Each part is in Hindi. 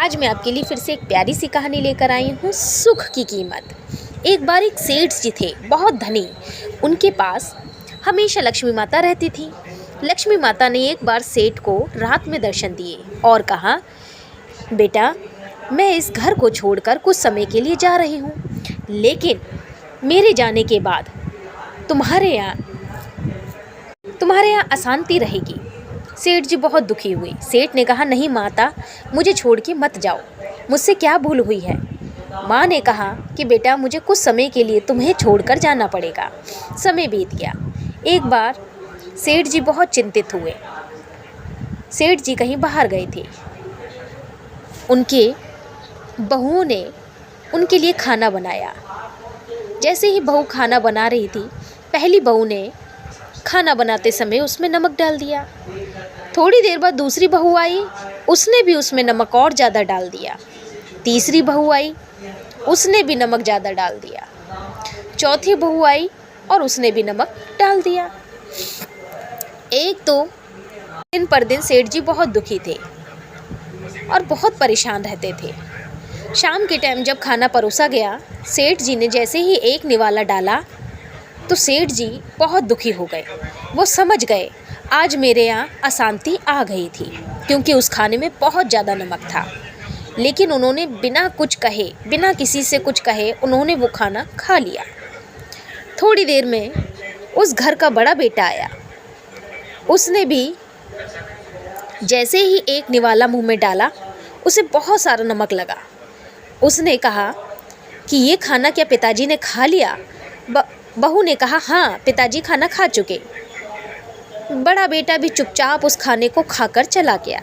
आज मैं आपके लिए फिर से एक प्यारी सी कहानी लेकर आई हूँ, सुख की कीमत। एक बार एक सेठ जी थे, बहुत धनी। उनके पास हमेशा लक्ष्मी माता रहती थी। लक्ष्मी माता ने एक बार सेठ को रात में दर्शन दिए और कहा, बेटा, मैं इस घर को छोड़कर कुछ समय के लिए जा रही हूँ, लेकिन मेरे जाने के बाद तुम्हारे यहाँ अशांति रहेगी। सेठ जी बहुत दुखी हुई। सेठ ने कहा, नहीं माता, मुझे छोड़ के मत जाओ, मुझसे क्या भूल हुई है। माँ ने कहा कि बेटा, मुझे कुछ समय के लिए तुम्हें छोड़कर जाना पड़ेगा। समय बीत गया। एक बार सेठ जी बहुत चिंतित हुए। सेठ जी कहीं बाहर गए थे। उनके बहुओं ने उनके लिए खाना बनाया। जैसे ही बहू खाना बना रही थी, पहली बहू ने खाना बनाते समय उसमें नमक डाल दिया। थोड़ी देर बाद दूसरी बहू आई, उसने भी उसमें नमक और ज़्यादा डाल दिया। तीसरी बहू आई, उसने भी नमक ज़्यादा डाल दिया। चौथी बहू आई और उसने भी नमक डाल दिया। एक तो दिन पर दिन सेठ जी बहुत दुखी थे और बहुत परेशान रहते थे। शाम के टाइम जब खाना परोसा गया, सेठ जी ने जैसे ही एक निवाला डाला तो सेठ जी बहुत दुखी हो गए। वो समझ गए आज मेरे यहाँ अशांति आ गई थी, क्योंकि उस खाने में बहुत ज़्यादा नमक था। लेकिन उन्होंने बिना कुछ कहे, बिना किसी से कुछ कहे, उन्होंने वो खाना खा लिया। थोड़ी देर में उस घर का बड़ा बेटा आया। उसने भी जैसे ही एक निवाला मुंह में डाला, उसे बहुत सारा नमक लगा। उसने कहा कि ये खाना क्या पिताजी ने खा लिया? बहू ने कहा, हाँ, पिताजी खाना खा चुके। बड़ा बेटा भी चुपचाप उस खाने को खाकर चला गया।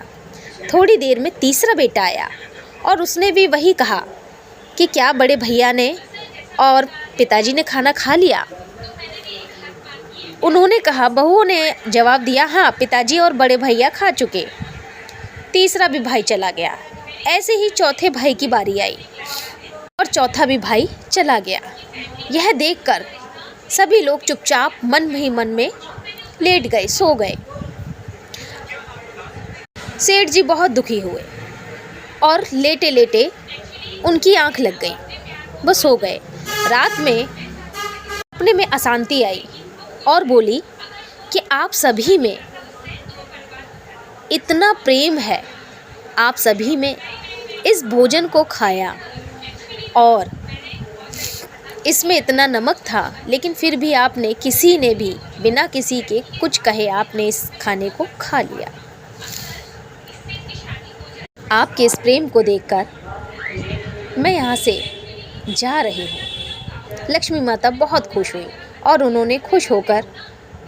थोड़ी देर में तीसरा बेटा आया और उसने भी वही कहा कि क्या बड़े भैया ने और पिताजी ने खाना खा लिया? उन्होंने कहा, बहू ने जवाब दिया, हाँ, पिताजी और बड़े भैया खा चुके। तीसरा भी भाई चला गया। ऐसे ही चौथे भाई की बारी आई और चौथा भी भाई चला गया। यह देखकर सभी लोग चुपचाप मन ही मन में लेट गए, सो गए। सेठ जी बहुत दुखी हुए और लेटे लेटे उनकी आंख लग गई, वो सो गए। रात में अपने में अशांति आई और बोली कि आप सभी में इतना प्रेम है, आप सभी में इस भोजन को खाया और इसमें इतना नमक था, लेकिन फिर भी आपने, किसी ने भी बिना किसी के कुछ कहे, आपने इस खाने को खा लिया। आपके इस प्रेम को देखकर मैं यहाँ से जा रही हूँ। लक्ष्मी माता बहुत खुश हुई और उन्होंने खुश होकर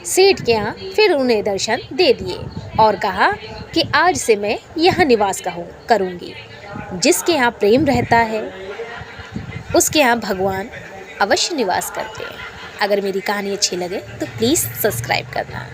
सेठ के यहाँ फिर उन्हें दर्शन दे दिए और कहा कि आज से मैं यहाँ निवास करूँगी। जिसके यहाँ प्रेम रहता है, उसके यहाँ भगवान अवश्य निवास करते हैं। अगर मेरी कहानी अच्छी लगे तो प्लीज़ सब्सक्राइब करना।